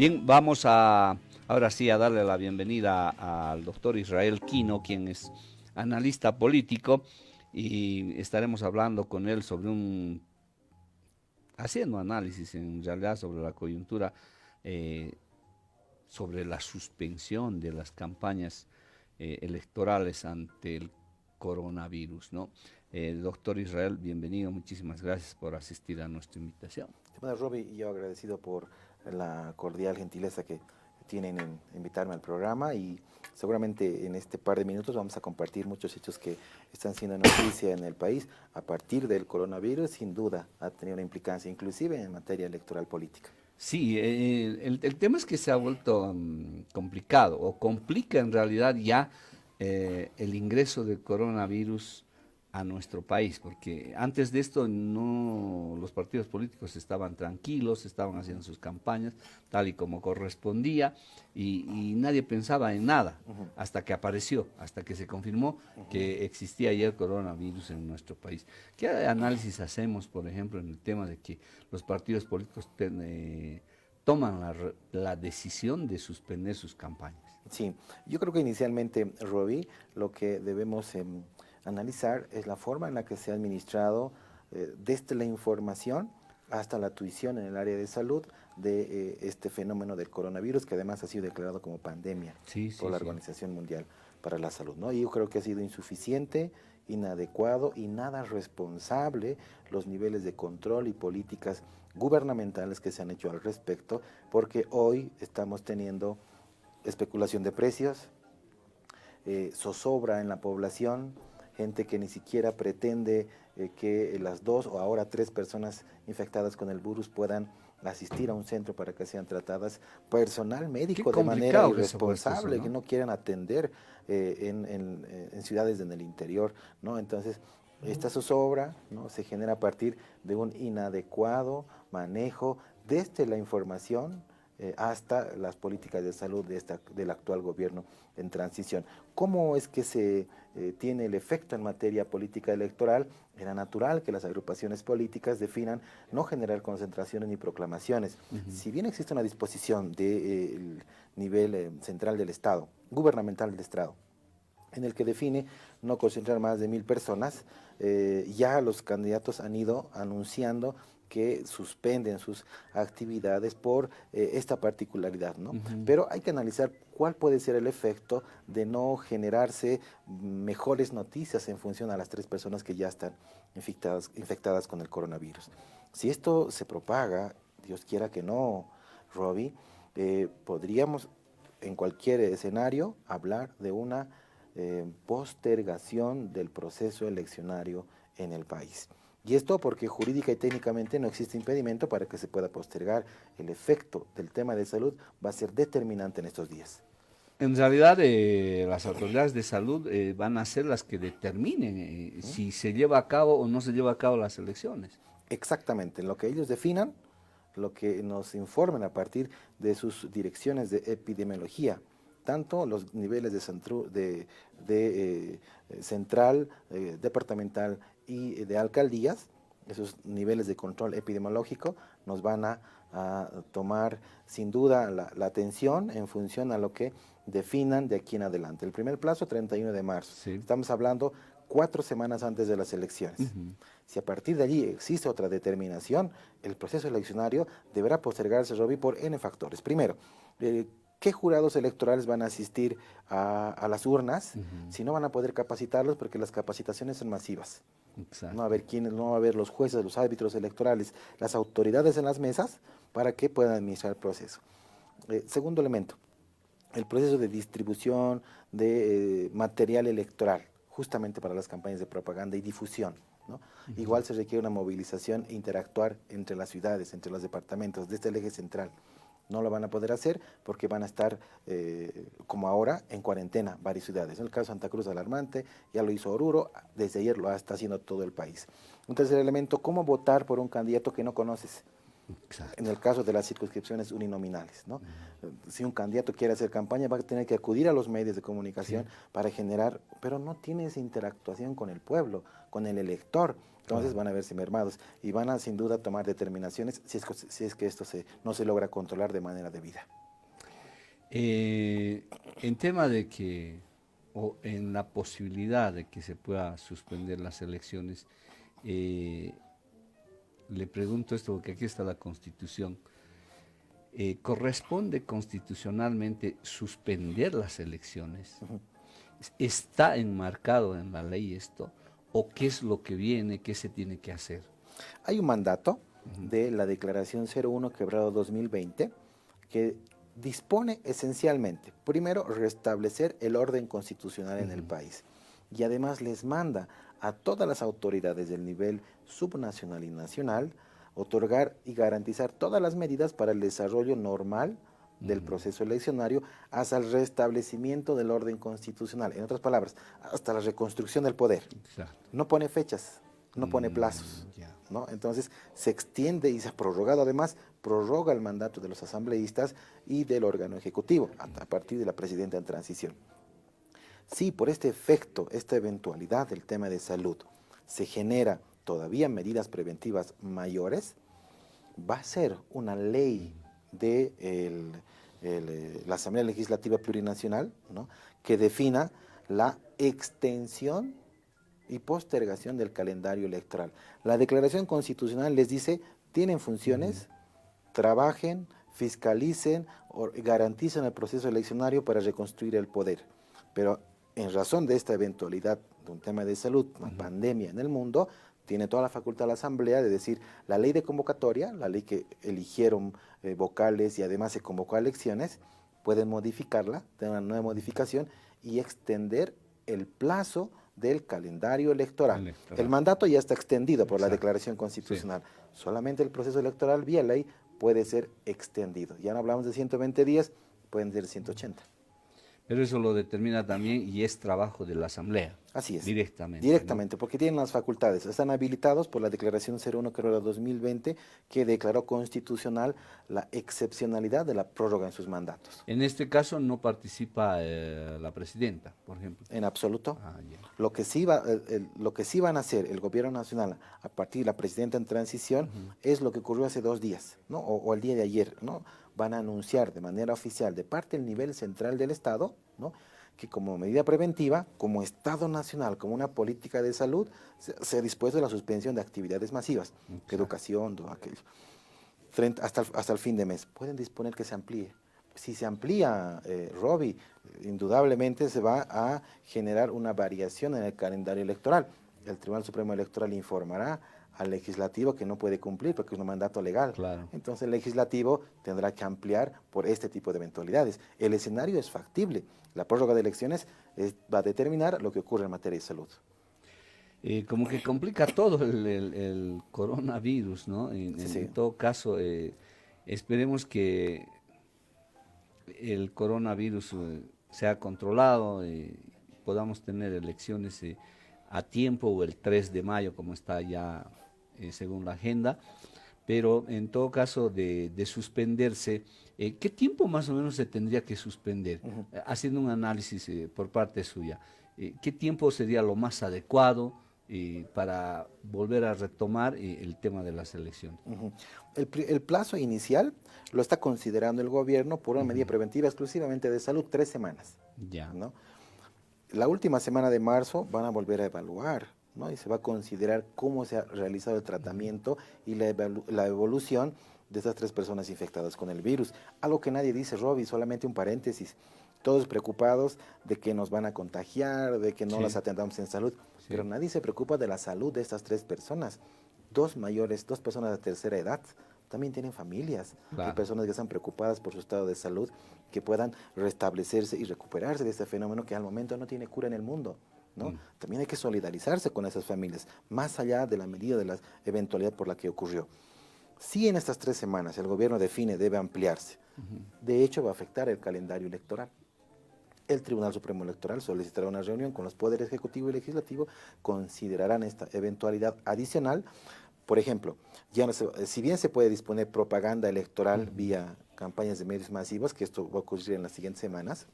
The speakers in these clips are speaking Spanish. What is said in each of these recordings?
Bien, vamos a ahora sí a darle la bienvenida al doctor Israel Quino, quien es analista político, y estaremos hablando con él sobre haciendo análisis en realidad sobre la coyuntura, eh, sobre la suspensión de las campañas electorales ante el coronavirus, ¿no? Doctor Israel, bienvenido, muchísimas gracias por asistir a nuestra invitación. Bueno, Roby, yo agradecido por la cordial gentileza que tienen en invitarme al programa y seguramente en este par de minutos vamos a compartir muchos hechos que están siendo noticia en el país a partir del coronavirus. Sin duda ha tenido una implicancia inclusive en materia electoral política. Sí, el tema es que se ha vuelto complicado o complica en realidad ya el ingreso del coronavirus a nuestro país, porque antes de esto no los partidos políticos estaban tranquilos, estaban haciendo sus campañas tal y como correspondía y nadie pensaba en nada hasta que apareció, hasta que se confirmó que existía ya el coronavirus en nuestro país. ¿Qué análisis hacemos, por ejemplo, en el tema de que los partidos políticos toman la decisión de suspender sus campañas? Sí, yo creo que inicialmente, Roby, lo que debemos analizar es la forma en la que se ha administrado desde la información hasta la tuición en el área de salud de este fenómeno del coronavirus, que además ha sido declarado como pandemia Sí, por sí, la sí. Organización Mundial para la Salud, ¿no? Y yo creo que ha sido insuficiente, inadecuado y nada responsable los niveles de control y políticas gubernamentales que se han hecho al respecto, porque hoy estamos teniendo especulación de precios, zozobra en la población, gente que ni siquiera pretende que las 2 o ahora 3 personas infectadas con el virus puedan asistir a un centro para que sean tratadas, personal Qué médico de manera complicado que se ha puesto eso, irresponsable que ¿no? no quieren atender en ciudades en el interior, ¿no? Entonces, esta zozobra, ¿no?, se genera a partir de un inadecuado manejo desde la información hasta las políticas de salud del actual gobierno en transición. ¿Cómo es que se tiene el efecto en materia política electoral? Era natural que las agrupaciones políticas definan no generar concentraciones ni proclamaciones. Si bien existe una disposición del nivel central del Estado, gubernamental del Estado, en el que define no concentrar más de 1000 personas, ya los candidatos han ido anunciando que suspenden sus actividades por esta particularidad, ¿no? Pero hay que analizar cuál puede ser el efecto de no generarse mejores noticias en función a las 3 personas que ya están infectadas con el coronavirus. Si esto se propaga, Dios quiera que no, Robbie, podríamos en cualquier escenario hablar de una postergación del proceso eleccionario en el país. Y esto porque jurídica y técnicamente no existe impedimento para que se pueda postergar. El efecto del tema de salud va a ser determinante en estos días. En realidad, las autoridades de salud van a ser las que determinen si se lleva a cabo o no se lleva a cabo las elecciones. Exactamente, en lo que ellos definan, lo que nos informen a partir de sus direcciones de epidemiología, tanto los niveles de central, departamental y de alcaldías, esos niveles de control epidemiológico nos van a tomar sin duda la atención en función a lo que definan de aquí en adelante. El primer plazo, 31 de marzo. Sí. Estamos hablando 4 semanas antes de las elecciones. Si a partir de allí existe otra determinación, el proceso eleccionario deberá postergarse, Roby, por N factores. Primero, ¿qué jurados electorales van a asistir a las urnas? Si no van a poder capacitarlos porque las capacitaciones son masivas. No va a Exacto. haber quienes, no va a haber los jueces, los árbitros electorales, las autoridades en las mesas para que puedan administrar el proceso. Segundo elemento, el proceso de distribución de material electoral, justamente para las campañas de propaganda y difusión, ¿no? Igual se requiere una movilización e interactuar entre las ciudades, entre los departamentos, desde el eje central. No lo van a poder hacer porque van a estar, como ahora, en cuarentena varias ciudades. En el caso de Santa Cruz, alarmante, ya lo hizo Oruro, desde ayer lo está haciendo todo el país. Un tercer elemento, ¿cómo votar por un candidato que no conoces? Exacto. En el caso de las circunscripciones uninominales, ¿no? Si un candidato quiere hacer campaña, va a tener que acudir a los medios de comunicación para generar, pero no tiene esa interactuación con el pueblo, con el elector. Entonces van a verse mermados y van a sin duda tomar determinaciones si es que esto no se logra controlar de manera debida. En tema de que, o en la posibilidad de que se pueda suspender las elecciones, eh, le pregunto esto porque aquí está la Constitución. ¿Corresponde constitucionalmente suspender las elecciones? ¿Está enmarcado en la ley esto? ¿O qué es lo que viene, qué se tiene que hacer? Hay un mandato de la Declaración 01 quebrado 2020 que dispone esencialmente, primero, restablecer el orden constitucional en el país y además les manda a todas las autoridades del nivel subnacional y nacional otorgar y garantizar todas las medidas para el desarrollo normal del proceso eleccionario hasta el restablecimiento del orden constitucional. En otras palabras, hasta la reconstrucción del poder. Exacto. No pone fechas, no pone plazos, Ya. ¿no? Entonces se extiende y se ha prorrogado además, prorroga el mandato de los asambleístas y del órgano ejecutivo a partir de la presidenta en transición. Si por este efecto, esta eventualidad del tema de salud, se genera todavía medidas preventivas mayores, va a ser una ley de la Asamblea Legislativa Plurinacional, ¿no?, que defina la extensión y postergación del calendario electoral. La Declaración Constitucional les dice, tienen funciones, trabajen, fiscalicen, garanticen el proceso eleccionario para reconstruir el poder. Pero en razón de esta eventualidad de un tema de salud, una pandemia en el mundo, tiene toda la facultad la Asamblea de decir, la ley de convocatoria, la ley que eligieron vocales y además se convocó a elecciones, pueden modificarla, tener una nueva modificación y extender el plazo del calendario electoral. El mandato ya está extendido por la Declaración Constitucional. Sí. Solamente el proceso electoral vía ley puede ser extendido. Ya no hablamos de 120 días, pueden ser 180. Pero eso lo determina también y es trabajo de la Asamblea. Así es. Directamente. Directamente, ¿no? Porque tienen las facultades. Están habilitados por la Declaración 01/2020 que declaró constitucional la excepcionalidad de la prórroga en sus mandatos. En este caso no participa la presidenta, por ejemplo. En absoluto. Ya. Lo que sí van a hacer el gobierno nacional a partir de la presidenta en transición es lo que ocurrió hace 2 días, ¿no? O el día de ayer, ¿no? Van a anunciar de manera oficial de parte del nivel central del Estado, ¿no?, que como medida preventiva, como Estado nacional, como una política de salud, se ha dispuesto la suspensión de actividades masivas, educación, todo aquello, hasta el fin de mes. Pueden disponer que se amplíe. Si se amplía, Robbie, indudablemente se va a generar una variación en el calendario electoral. El Tribunal Supremo Electoral informará al legislativo que no puede cumplir porque es un mandato legal. Claro. Entonces el legislativo tendrá que ampliar por este tipo de eventualidades. El escenario es factible. La prórroga de elecciones va a determinar lo que ocurre en materia de salud. Como que complica todo el coronavirus, ¿no? En todo caso, esperemos que el coronavirus sea controlado, podamos tener elecciones a tiempo o el 3 de mayo, como está ya según la agenda, pero en todo caso de suspenderse, ¿qué tiempo más o menos se tendría que suspender? Haciendo un análisis por parte suya, ¿qué tiempo sería lo más adecuado para volver a retomar el tema de las elecciones? El plazo inicial lo está considerando el gobierno por una medida preventiva exclusivamente de salud, 3 semanas. Ya. ¿No? La última semana de marzo van a volver a evaluar, ¿no? Y se va a considerar cómo se ha realizado el tratamiento y la evolución de estas 3 personas infectadas con el virus. Algo que nadie dice, Robbie, solamente un paréntesis. Todos preocupados de que nos van a contagiar, de que no las atendamos en salud, pero nadie se preocupa de la salud de estas 3 personas. 2 personas de tercera edad, también tienen familias, hay personas que están preocupadas por su estado de salud, que puedan restablecerse y recuperarse de este fenómeno que al momento no tiene cura en el mundo, ¿no? También hay que solidarizarse con esas familias, más allá de la medida de la eventualidad por la que ocurrió. Si en estas 3 semanas el gobierno define debe ampliarse, de hecho va a afectar el calendario electoral. El Tribunal Supremo Electoral solicitará una reunión con los poderes ejecutivo y legislativo, considerarán esta eventualidad adicional Por ejemplo, ya no si bien se puede disponer propaganda electoral vía campañas de medios masivos, que esto va a ocurrir en las siguientes semanas,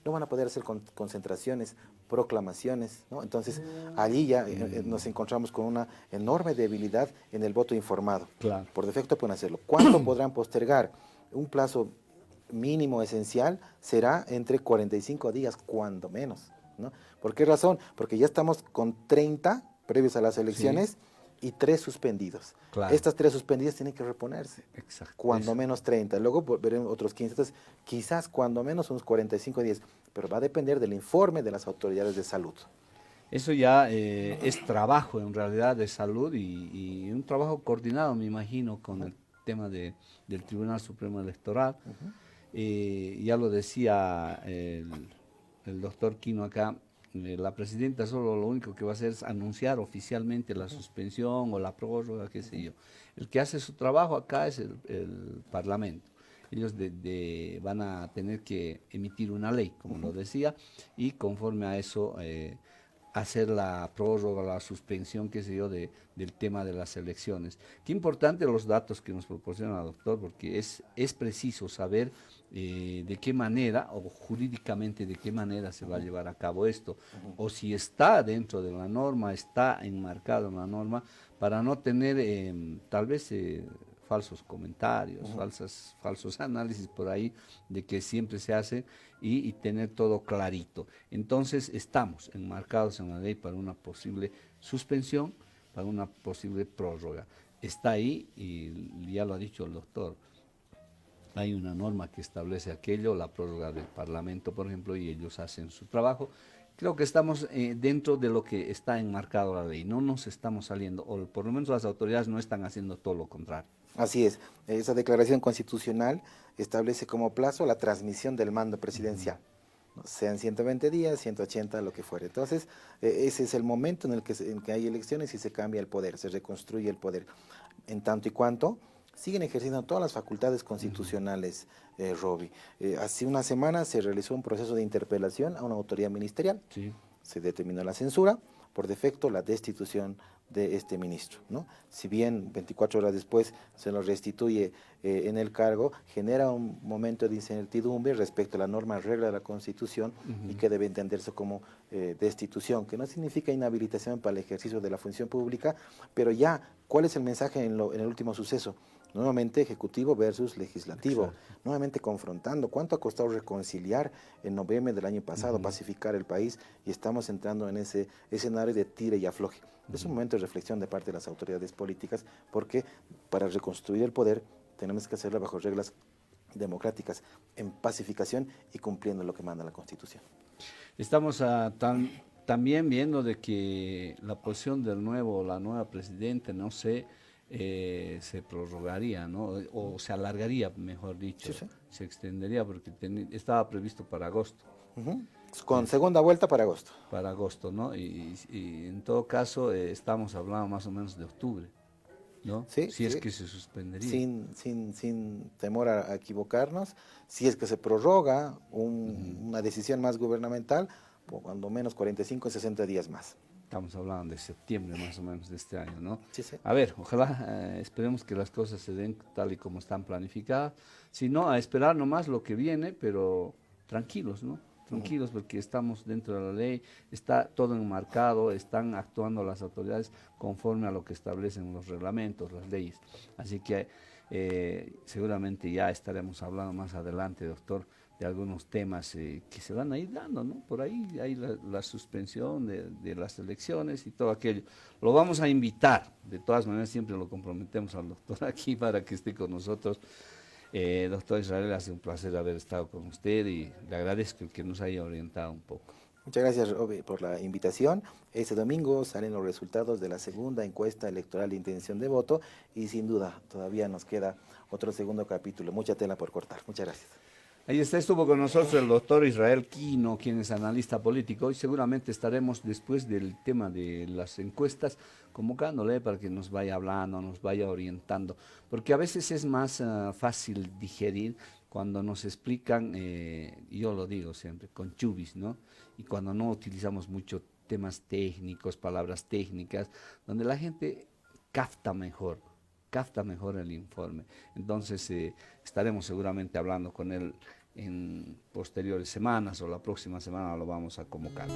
no van a poder hacer concentraciones, proclamaciones, ¿no? Entonces, allí ya nos encontramos con una enorme debilidad en el voto informado. Claro. Por defecto pueden hacerlo. ¿Cuánto podrán postergar? Un plazo mínimo esencial será entre 45 días, cuando menos, ¿no? ¿Por qué razón? Porque ya estamos con 30 previos a las elecciones y 3 suspendidos. Claro. Estas 3 suspendidas tienen que reponerse. Exacto. Cuando menos 30. Luego veremos otros 15. Entonces, quizás cuando menos unos 45 días. Pero va a depender del informe de las autoridades de salud. Eso ya es trabajo en realidad de salud y un trabajo coordinado, me imagino, con el tema del Tribunal Supremo Electoral. Ya lo decía el doctor Quino acá, la presidenta solo lo único que va a hacer es anunciar oficialmente la suspensión o la prórroga, qué sé yo. El que hace su trabajo acá es el Parlamento. Ellos van a tener que emitir una ley, como lo decía, y conforme a eso hacer la prórroga, la suspensión, qué sé yo, del tema de las elecciones. Qué importante los datos que nos proporciona el doctor, porque es preciso saber de qué manera, o jurídicamente de qué manera se va a llevar a cabo esto, o si está dentro de la norma, está enmarcado en la norma, para no tener tal vez falsos comentarios, falsos análisis por ahí de que siempre se hace y tener todo clarito. Entonces estamos enmarcados en la ley para una posible suspensión, para una posible prórroga. Está ahí y ya lo ha dicho el doctor. Hay una norma que establece aquello, la prórroga del Parlamento, por ejemplo, y ellos hacen su trabajo. Creo que estamos dentro de lo que está enmarcado la ley, no nos estamos saliendo, o por lo menos las autoridades no están haciendo todo lo contrario. Así es, esa declaración constitucional establece como plazo la transmisión del mando presidencial, ¿no? Sean 120 días, 180, lo que fuere. Entonces, ese es el momento en el que hay elecciones y se cambia el poder, se reconstruye el poder. En tanto y cuanto siguen ejerciendo todas las facultades constitucionales, Roby. Hace una semana se realizó un proceso de interpelación a una autoridad ministerial. Sí. Se determinó la censura, por defecto la destitución de este ministro, ¿no? Si bien 24 horas después se lo restituye en el cargo, genera un momento de incertidumbre respecto a la norma regla de la Constitución y que debe entenderse como destitución, que no significa inhabilitación para el ejercicio de la función pública, pero ya, ¿cuál es el mensaje en el último suceso? Nuevamente ejecutivo versus legislativo, Exacto. nuevamente confrontando. ¿Cuánto ha costado reconciliar en noviembre del año pasado, pacificar el país? Y estamos entrando en ese escenario de tire y afloje. Es un momento de reflexión de parte de las autoridades políticas, porque para reconstruir el poder tenemos que hacerlo bajo reglas democráticas, en pacificación y cumpliendo lo que manda la Constitución. Estamos también viendo de que la posición del la nueva presidenta, no sé, se prorrogaría, ¿no? O se alargaría, mejor dicho, Sí. se extendería porque estaba previsto para agosto. Con segunda vuelta para agosto. Para agosto, ¿no? Y en todo caso estamos hablando más o menos de octubre, ¿no? Sí, Si es que se suspendería. Sin temor a equivocarnos, si es que se prorroga una decisión más gubernamental, por cuando menos 45 o 60 días más. Estamos hablando de septiembre más o menos de este año, ¿no? Sí. A ver, ojalá esperemos que las cosas se den tal y como están planificadas. Si no, a esperar nomás lo que viene, pero tranquilos, ¿no? Tranquilos porque estamos dentro de la ley, está todo enmarcado, están actuando las autoridades conforme a lo que establecen los reglamentos, las leyes. Así que seguramente ya estaremos hablando más adelante, doctor, de algunos temas que se van a ir dando, ¿no? Por ahí hay la suspensión de las elecciones y todo aquello. Lo vamos a invitar, de todas maneras siempre lo comprometemos al doctor aquí para que esté con nosotros. Doctor Israel, hace un placer haber estado con usted y le agradezco que nos haya orientado un poco. Muchas gracias, Roby, por la invitación. Este domingo salen los resultados de la segunda encuesta electoral de intención de voto y sin duda todavía nos queda otro segundo capítulo. Mucha tela por cortar. Muchas gracias. Ahí está, estuvo con nosotros el doctor Israel Quino, quien es analista político, y seguramente estaremos después del tema de las encuestas convocándole para que nos vaya hablando, nos vaya orientando, porque a veces es más fácil digerir cuando nos explican, y yo lo digo siempre, con chubis, ¿no? Y cuando no utilizamos mucho temas técnicos, palabras técnicas, donde la gente capta mejor el informe. Entonces estaremos seguramente hablando con él en posteriores semanas o la próxima semana lo vamos a convocar.